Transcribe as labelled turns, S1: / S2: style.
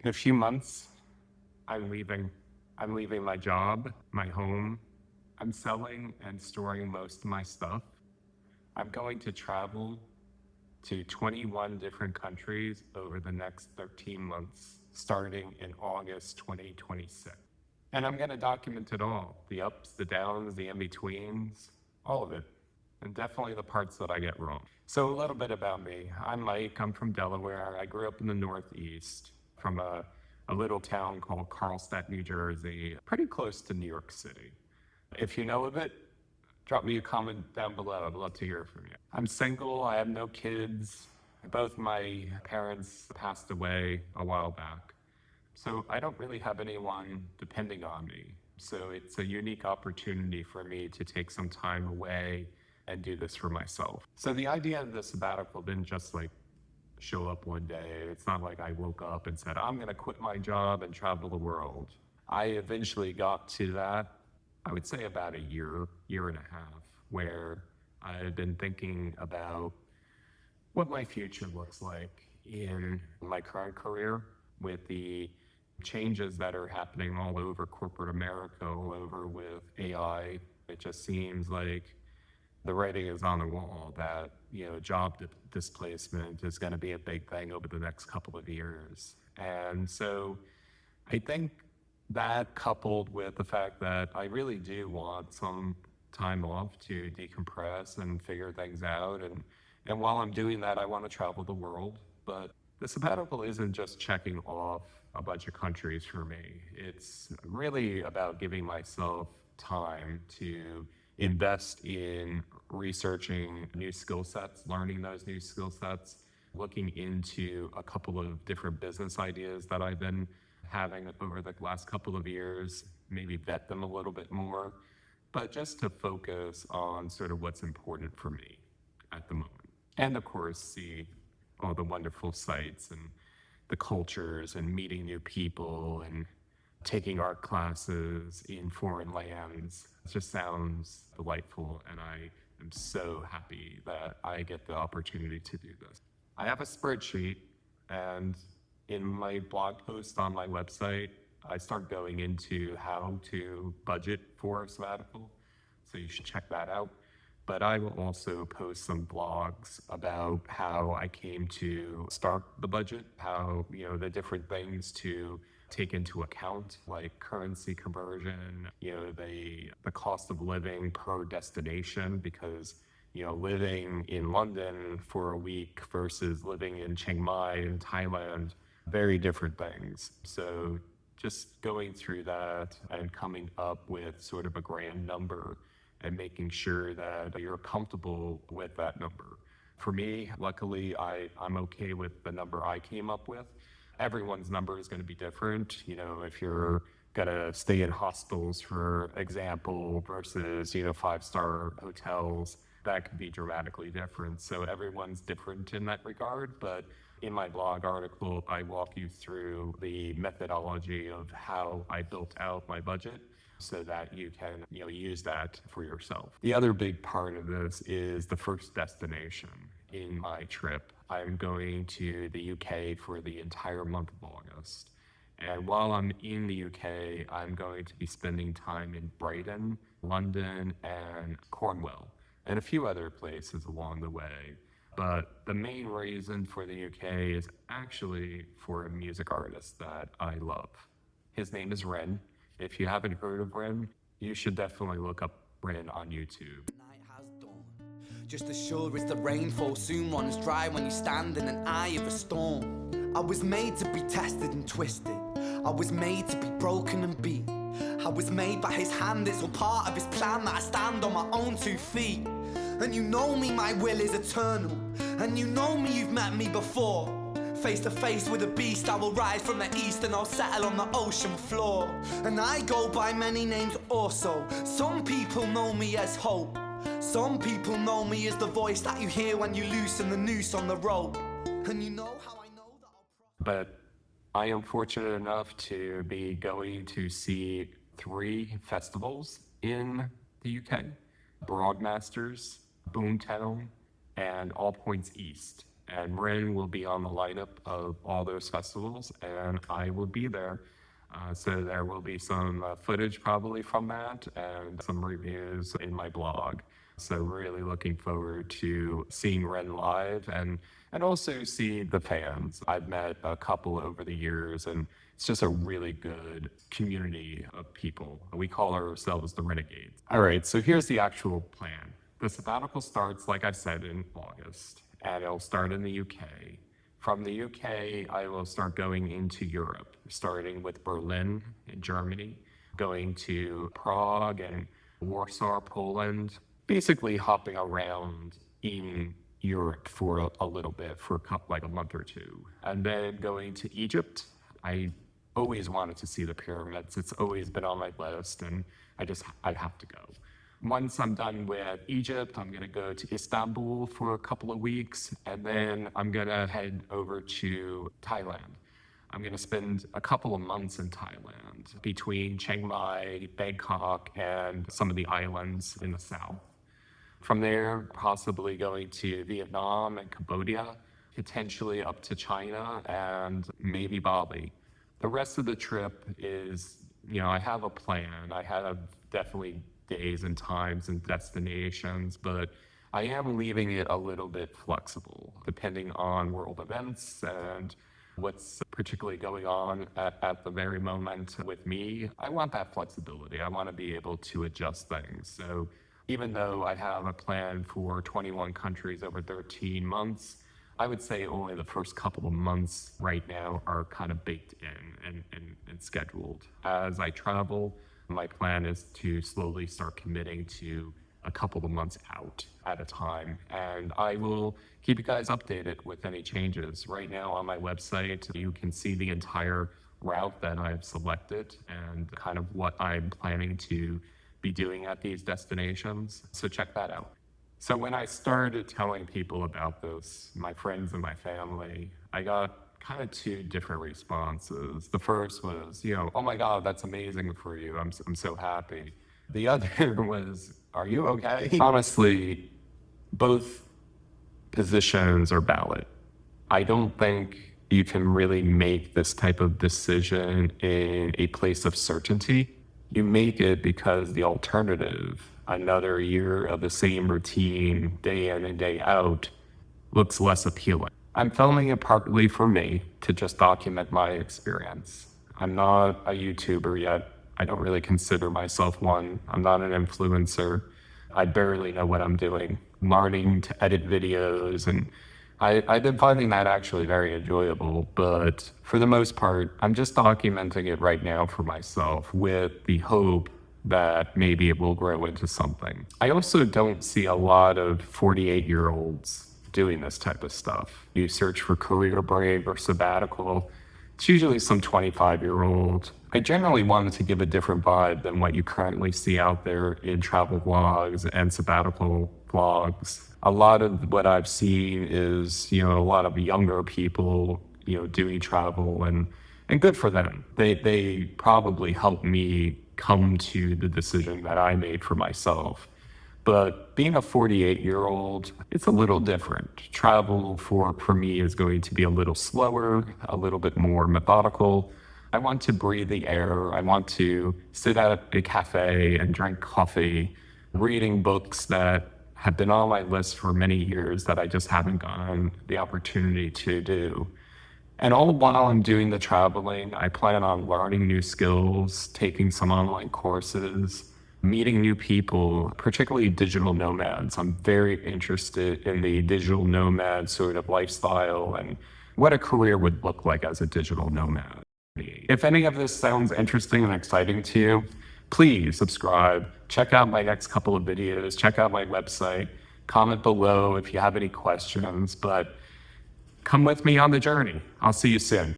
S1: In a few months, I'm leaving. I'm leaving my job, my home. I'm selling and storing most of my stuff. I'm going to travel to 21 different countries over the next 13 months, starting in August 2026. And I'm going to document it all, the ups, the downs, the in-betweens, all of it. And definitely the parts that I get wrong. So a little bit about me. I'm Mike. I'm from Delaware. I grew up in the Northeast from a little town called Carlstadt, New Jersey, pretty close to New York City. If you know of it, drop me a comment down below. I'd love to hear from you. I'm single. I have no kids. Both my parents passed away a while back. So I don't really have anyone depending on me. So it's a unique opportunity for me to take some time away and do this for myself. So the idea of the sabbatical didn't just show up one day. It's not like I woke up and said, I'm going to quit my job and travel the world. I eventually got to that, I would say about a year and a half, where I had been thinking about what my future looks like in my current career with the changes that are happening all over corporate America, all over with AI. It just seems like the writing is on the wall that job displacement is going to be a big thing over the next couple of years. And so I think that, coupled with the fact that I really do want some time off to decompress and figure things out, and while I'm doing that, I want to travel the world. But the sabbatical isn't just checking off a bunch of countries for me. It's really about giving myself time to invest in researching new skill sets, learning those new skill sets, looking into a couple of different business ideas that I've been having over the last couple of years, maybe vet them a little bit more, but just to focus on sort of what's important for me at the moment. And of course, see all the wonderful sights and the cultures and meeting new people and taking art classes in foreign lands. It just sounds delightful, and I am so happy that I get the opportunity to do this. I have a spreadsheet, and in my blog post on my website, I start going into how to budget for a sabbatical, so you should check that out. But I will also post some blogs about how I came to start the budget, how, the different things to take into account, like currency conversion, the cost of living per destination, because, living in London for a week versus living in Chiang Mai in Thailand, very different things. So just going through that and coming up with sort of a grand number and making sure that you're comfortable with that number. For me, luckily, I'm okay with the number I came up with. Everyone's number is going to be different. If you're going to stay in hostels, for example, versus, five-star hotels, that could be dramatically different. So everyone's different in that regard. But in my blog article, I walk you through the methodology of how I built out my budget, so that you can use that for yourself. The other big part of this is the first destination in my trip. I'm going to the UK for the entire month of August. And while I'm in the UK, I'm going to be spending time in Brighton, London, and Cornwall, and a few other places along the way. But the main reason for the UK is actually for a music artist that I love. His name is Ren. If you haven't heard of Ren, you should definitely look up Ren on YouTube.
S2: Night has dawned. Just as sure as the rainfall soon runs dry when you stand in an eye of a storm. I was made to be tested and twisted. I was made to be broken and beat. I was made by his hand, it's all part of his plan that I stand on my own 2 feet. And you know me, my will is eternal. And you know me, you've met me before. Face to face with a beast, I will rise from the east and I'll settle on the ocean floor. And I go by many names also. Some people know me as hope. Some people know me as the voice that you hear when you loosen the noose on the rope. And you know how I know that
S1: But I am fortunate enough to be going to see 3 festivals in the UK: Broadmasters, Boomtown, and All Points East. And Ren will be on the lineup of all those festivals, and I will be there. So there will be some footage probably from that and some reviews in my blog. So really looking forward to seeing Ren live and also see the fans. I've met a couple over the years, and it's just a really good community of people. We call ourselves the Renegades. All right, so here's the actual plan. The sabbatical starts, like I said, in August, and it'll start in the UK. From the UK, I will start going into Europe, starting with Berlin in Germany, going to Prague and Warsaw, Poland, basically hopping around in Europe for a little bit, for like a month or two. And then going to Egypt. I always wanted to see the pyramids. It's always been on my list, and I have to go. Once I'm done with Egypt, I'm going to go to Istanbul for a couple of weeks, and then I'm going to head over to Thailand. I'm going to spend a couple of months in Thailand between Chiang Mai, Bangkok, and some of the islands in the south. From there, possibly going to Vietnam and Cambodia, potentially up to China and maybe Bali. The rest of the trip is, I have a plan. I have definitely days and times and destinations, but I am leaving it a little bit flexible depending on world events and what's particularly going on at the very moment with me. I want that flexibility. I want to be able to adjust things. So even though I have a plan for 21 countries over 13 months, I would say only the first couple of months right now are kind of baked in and scheduled. As I travel, my plan is to slowly start committing to a couple of months out at a time. And I will keep you guys updated with any changes. Right now on my website, you can see the entire route that I've selected and kind of what I'm planning to be doing at these destinations. So check that out. So when I started telling people about this, my friends and my family, I got kind of two different responses. The first was, oh my God, that's amazing for you. I'm so happy. The other was, are you okay? Honestly, both positions are valid. I don't think you can really make this type of decision in a place of certainty. You make it because the alternative, another year of the same routine, day in and day out, looks less appealing. I'm filming it partly for me to just document my experience. I'm not a YouTuber yet. I don't really consider myself one. I'm not an influencer. I barely know what I'm doing. I'm learning to edit videos, and I've been finding that actually very enjoyable. But for the most part, I'm just documenting it right now for myself with the hope that maybe it will grow into something. I also don't see a lot of 48-year-olds doing this type of stuff. You search for career break or sabbatical, it's usually some 25-year-old. I generally wanted to give a different vibe than what you currently see out there in travel vlogs and sabbatical vlogs. A lot of what I've seen is, a lot of younger people, doing travel, and good for them. They probably helped me come to the decision that I made for myself. But being a 48-year-old, it's a little different. Travel for me is going to be a little slower, a little bit more methodical. I want to breathe the air. I want to sit at a cafe and drink coffee, reading books that have been on my list for many years that I just haven't gotten the opportunity to do. And all while I'm doing the traveling, I plan on learning new skills, taking some online courses, meeting new people, particularly digital nomads. I'm very interested in the digital nomad sort of lifestyle and what a career would look like as a digital nomad. If any of this sounds interesting and exciting to you, please subscribe, check out my next couple of videos, check out my website, comment below if you have any questions, but come with me on the journey. I'll see you soon.